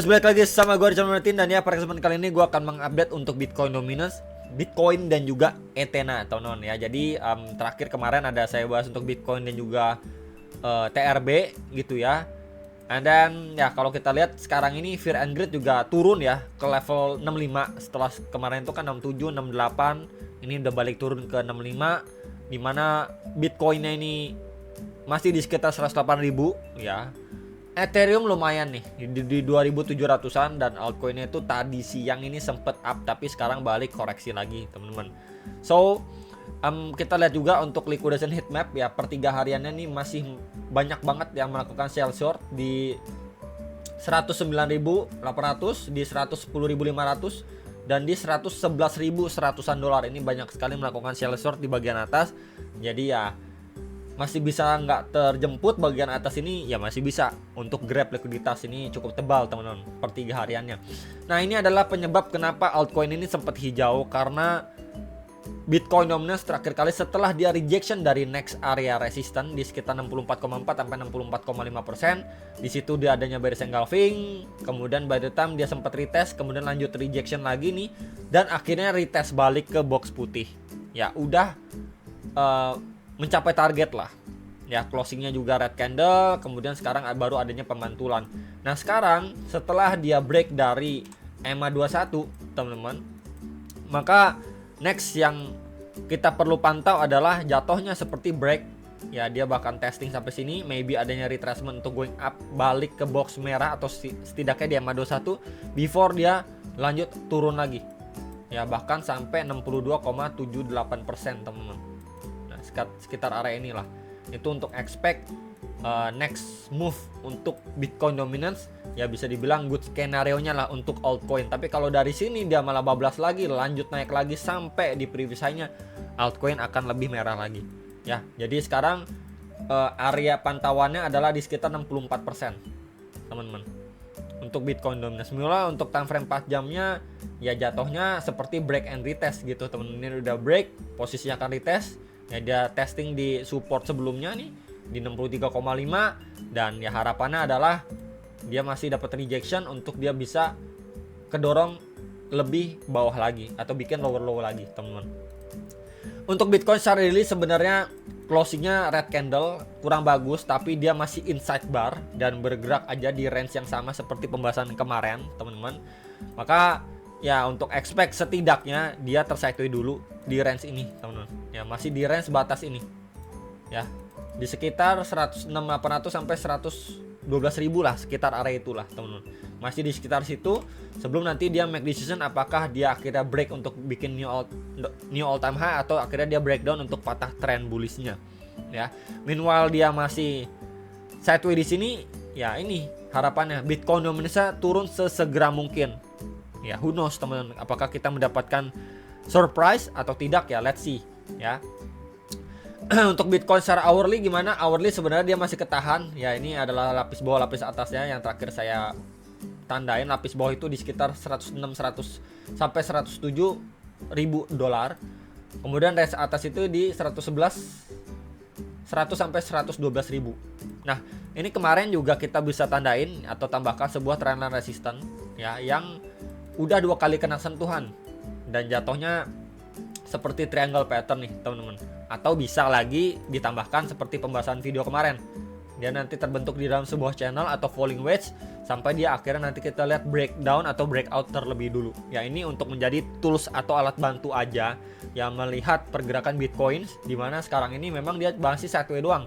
Balik lagi sama gue Richard Martin, dan ya pada kesempatan kali ini gue akan mengupdate untuk Bitcoin Dominance, Bitcoin dan juga Ethena teman-teman ya. Jadi terakhir kemarin ada saya bahas untuk Bitcoin dan juga TRB gitu ya. And then ya kalau kita lihat sekarang ini Fear and Greed juga turun ya ke level 65 setelah kemarin itu kan 67, 68. Ini udah balik turun ke 65, dimana Bitcoinnya ini masih di sekitar 108.000 ya. Ethereum lumayan nih di 2700-an, dan altcoinnya itu tadi siang ini sempet up tapi sekarang balik koreksi lagi teman-teman. So kita lihat juga untuk liquidation heatmap ya, per 3 hariannya nih masih banyak banget yang melakukan sell short di 109.800, di 110.500, dan di 111.100-an dolar. Ini banyak sekali melakukan sell short di bagian atas. Jadi ya masih bisa nggak terjemput bagian atas ini ya, masih bisa untuk grab likuiditas. Ini cukup tebal teman-teman per 3 hariannya. Nah ini adalah penyebab kenapa altcoin ini sempat hijau, karena Bitcoin Dominance terakhir kali setelah dia rejection dari next area resistance di sekitar 64,4 sampai 64,5%. Di situ dia adanya bearish engulfing, kemudian by the time dia sempat retest, kemudian lanjut rejection lagi nih, dan akhirnya retest balik ke box putih. Ya udah mencapai target lah. Ya closingnya juga red candle, kemudian sekarang baru adanya pemantulan. Nah sekarang setelah dia break dari EMA 21 teman-teman, maka next yang kita perlu pantau adalah jatuhnya seperti break. Ya dia bahkan testing sampai sini, maybe adanya retracement untuk going up balik ke box merah atau setidaknya di EMA 21 before dia lanjut turun lagi. Ya bahkan sampai 62,78% teman-teman. Nah sekitar area inilah. Itu untuk expect next move untuk Bitcoin Dominance. Ya bisa dibilang good skenario-nya lah untuk altcoin. Tapi kalau dari sini dia malah bablas lagi, lanjut naik lagi sampai di previous high-nya, altcoin akan lebih merah lagi. Ya, jadi sekarang area pantauannya adalah di sekitar 64%, teman-teman. Untuk Bitcoin Dominance. Mula untuk time frame 4 jamnya ya jatuhnya seperti break and retest gitu, teman-teman. Ini udah break, posisinya akan retest. Ya dia testing di support sebelumnya nih di 63,5, dan ya harapannya adalah dia masih dapat rejection untuk dia bisa kedorong lebih bawah lagi atau bikin lower lagi teman-teman. Untuk Bitcoin secara daily sebenarnya closingnya red candle kurang bagus, tapi dia masih inside bar dan bergerak aja di range yang sama seperti pembahasan kemarin teman-teman. Maka ya untuk expect setidaknya dia tersideways dulu di range ini teman-teman. Ya masih di range batas ini. Ya di sekitar 106.800 sampai 112.000 lah, sekitar area itulah teman-teman. Masih di sekitar situ sebelum nanti dia make decision apakah dia akhirnya break untuk bikin new all time high atau akhirnya dia breakdown untuk patah trend bullishnya. Ya, meanwhile dia masih sideways di sini. Ya ini harapannya Bitcoin Dominance turun sesegera mungkin. Ya who knows teman-teman, apakah kita mendapatkan surprise atau tidak ya, let's see ya. Untuk Bitcoin secara hourly gimana? Hourly sebenarnya dia masih ketahan. Ya ini adalah lapis bawah lapis atasnya yang terakhir saya tandain. Lapis bawah itu di sekitar 106 100 sampai 107 ribu dolar. Kemudian range atas itu di 111 100 sampai 112 ribu. Nah ini kemarin juga kita bisa tandain atau tambahkan sebuah trendline resistance ya, yang udah 2 kali kena sentuhan dan jatuhnya seperti triangle pattern nih teman-teman. Atau bisa lagi ditambahkan seperti pembahasan video kemarin, dia nanti terbentuk di dalam sebuah channel atau falling wedge sampai dia akhirnya nanti kita lihat breakdown atau breakout terlebih dulu. Ya ini untuk menjadi tools atau alat bantu aja yang melihat pergerakan Bitcoin, dimana sekarang ini memang dia masih sideways doang.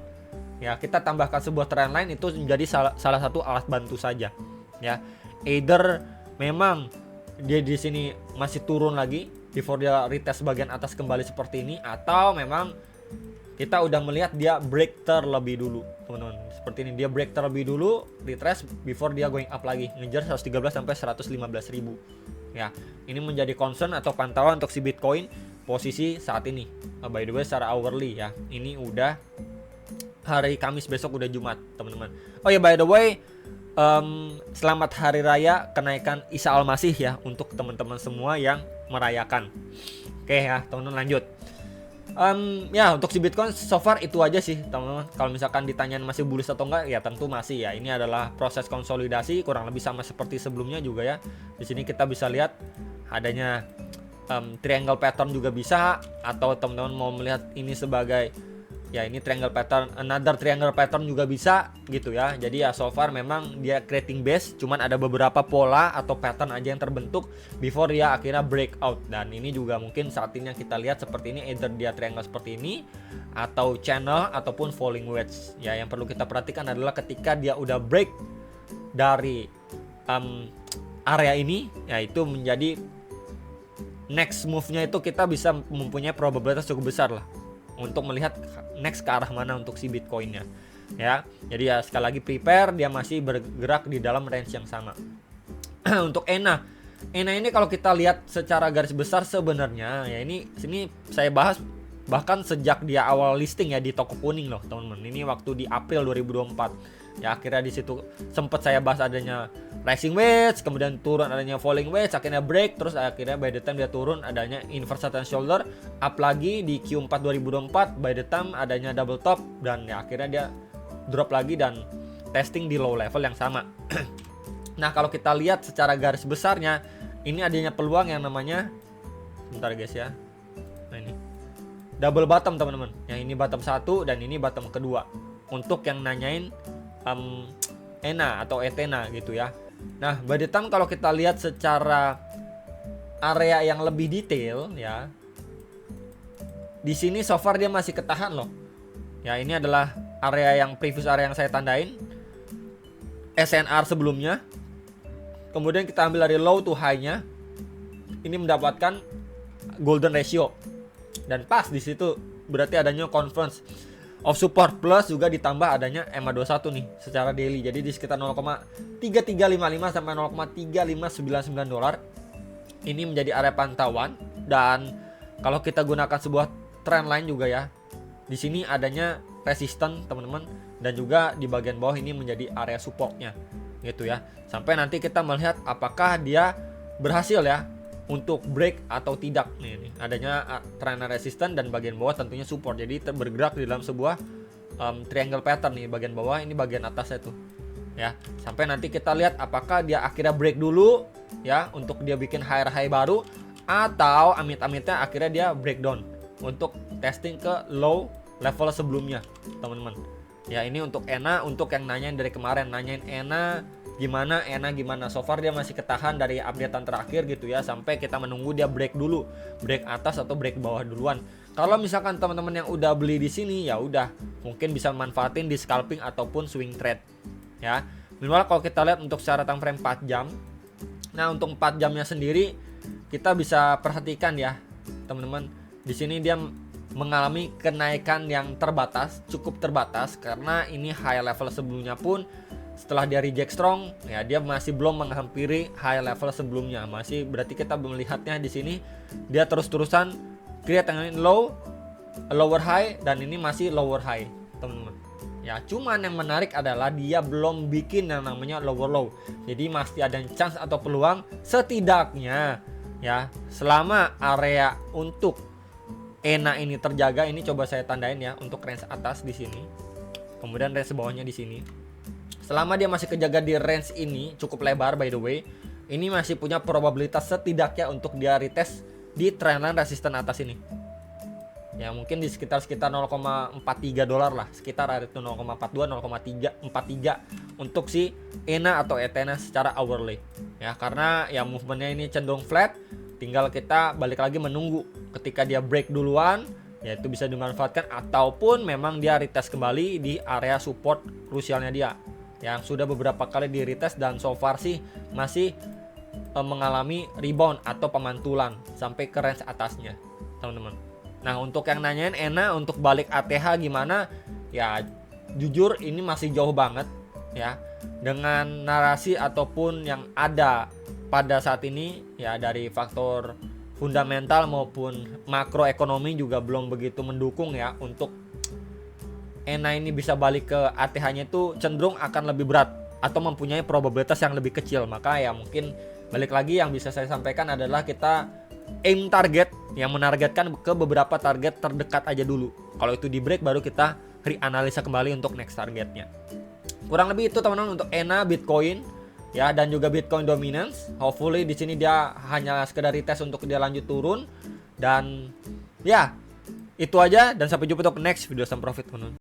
Ya kita tambahkan sebuah trendline itu menjadi salah satu alat bantu saja. Ya either memang dia di sini masih turun lagi before dia retest bagian atas kembali seperti ini, atau memang kita udah melihat dia break terlebih dulu teman-teman. Seperti ini dia break terlebih dulu, retest before dia going up lagi, ngejar 113 sampai 115 ribu. Ya ini menjadi concern atau pantauan untuk si Bitcoin posisi saat ini. By the way secara hourly ya, ini udah hari Kamis, besok udah Jumat teman-teman. Oh ya by the way, selamat hari raya kenaikan Isa Al-Masih ya untuk teman-teman semua yang merayakan. Oke ya teman-teman, lanjut. Ya untuk si Bitcoin so far itu aja sih teman-teman. Kalau misalkan ditanyain masih bullish atau enggak, ya tentu masih ya. Ini adalah proses konsolidasi kurang lebih sama seperti sebelumnya juga ya. Di sini kita bisa lihat adanya triangle pattern juga bisa, atau teman-teman mau melihat ini sebagai ya ini triangle pattern, another triangle pattern juga bisa gitu ya. Jadi ya so far memang dia creating base, cuman ada beberapa pola atau pattern aja yang terbentuk before dia akhirnya breakout. Dan ini juga mungkin saat ini yang kita lihat seperti ini, either dia triangle seperti ini atau channel ataupun falling wedge. Ya yang perlu kita perhatikan adalah ketika dia udah break dari area ini, yaitu menjadi next move-nya itu kita bisa mempunyai probabilitas cukup besar lah untuk melihat next ke arah mana untuk si Bitcoinnya ya. Jadi ya sekali lagi prepare, dia masih bergerak di dalam range yang sama. Untuk ENA ini kalau kita lihat secara garis besar sebenarnya ya, ini sini saya bahas bahkan sejak dia awal listing ya di toko kuning loh teman-teman. Ini waktu di April 2024 ya, akhirnya di situ sempat saya bahas adanya rising wedge, kemudian turun adanya falling wedge, akhirnya break, terus akhirnya by the time dia turun adanya inverse head and shoulder, up lagi di Q4 2024, by the time adanya double top, dan ya akhirnya dia drop lagi dan testing di low level yang sama. Nah kalau kita lihat secara garis besarnya, ini adanya peluang yang namanya, bentar guys ya, nah ini double bottom teman-teman, yang ini bottom 1 dan ini bottom kedua untuk yang nanyain ENA atau ETHENA gitu ya. Nah, by the time kalau kita lihat secara area yang lebih detail ya, di sini so far dia masih ketahan loh. Ya, ini adalah area yang previous area yang saya tandain, SNR sebelumnya. Kemudian kita ambil dari low to high-nya. Ini mendapatkan golden ratio. Dan pas di situ berarti adanya convergence of support, plus juga ditambah adanya EMA21 nih secara daily. Jadi di sekitar 0,3355 sampai 0,3599 dolar. Ini menjadi area pantauan, dan kalau kita gunakan sebuah trend line juga ya, di sini adanya resisten teman-teman, dan juga di bagian bawah ini menjadi area supportnya gitu ya. Sampai nanti kita melihat apakah dia berhasil ya untuk break atau tidak. Nih adanya trend resisten dan bagian bawah tentunya support. Jadi bergerak di dalam sebuah triangle pattern nih, bagian bawah ini bagian atasnya tuh ya. Sampai nanti kita lihat apakah dia akhirnya break dulu ya untuk dia bikin high baru, atau amit-amitnya akhirnya dia breakdown untuk testing ke low level sebelumnya teman-teman. Ya ini untuk ENA, untuk yang nanyain dari kemarin, nanyain ENA gimana, so far dia masih ketahan dari updatean terakhir gitu ya, sampai kita menunggu dia break dulu, break atas atau break bawah duluan. Kalau misalkan teman-teman yang udah beli di sini ya udah mungkin bisa manfaatin di scalping ataupun swing trade ya. Minimal kalau kita lihat untuk secara time frame 4 jam. Nah, untuk 4 jamnya sendiri kita bisa perhatikan ya, teman-teman. Di sini dia mengalami kenaikan yang terbatas, cukup terbatas, karena ini high level sebelumnya pun setelah dia reject strong ya, dia masih belum menghampiri high level sebelumnya. Masih berarti kita melihatnya di sini dia terus-terusan create yang low, lower high, dan ini masih lower high, teman-teman. Ya, cuman yang menarik adalah dia belum bikin yang namanya lower low. Jadi masih ada chance atau peluang setidaknya ya, selama area untuk ENA ini terjaga. Ini coba saya tandain ya untuk range atas di sini. Kemudian range bawahnya di sini. Selama dia masih kejaga di range ini cukup lebar by the way, ini masih punya probabilitas setidaknya untuk dia retest di trendline resisten atas ini. Ya mungkin di sekitar 0,43 dolar lah, sekitar area itu 0,42, 0,43 untuk si ENA atau ETHENA secara hourly. Ya karena ya movementnya ini cenderung flat, tinggal kita balik lagi menunggu ketika dia break duluan, ya itu bisa dimanfaatkan, ataupun memang dia retest kembali di area support krusialnya dia yang sudah beberapa kali di retest dan so far sih masih mengalami rebound atau pemantulan sampai ke range atasnya teman-teman. Nah untuk yang nanyain ENA untuk balik ATH gimana, ya jujur ini masih jauh banget ya dengan narasi ataupun yang ada pada saat ini ya, dari faktor fundamental maupun makroekonomi juga belum begitu mendukung ya untuk ENA ini bisa balik ke ATH-nya itu cenderung akan lebih berat atau mempunyai probabilitas yang lebih kecil. Maka ya mungkin balik lagi yang bisa saya sampaikan adalah kita aim target, yang menargetkan ke beberapa target terdekat aja dulu. Kalau itu di break baru kita reanalisa kembali untuk next targetnya. Kurang lebih itu teman-teman untuk ENA Bitcoin ya, dan juga Bitcoin dominance. Hopefully di sini dia hanya sekedar retest untuk dia lanjut turun, dan ya itu aja, dan sampai jumpa untuk next video Sam Profit teman-teman.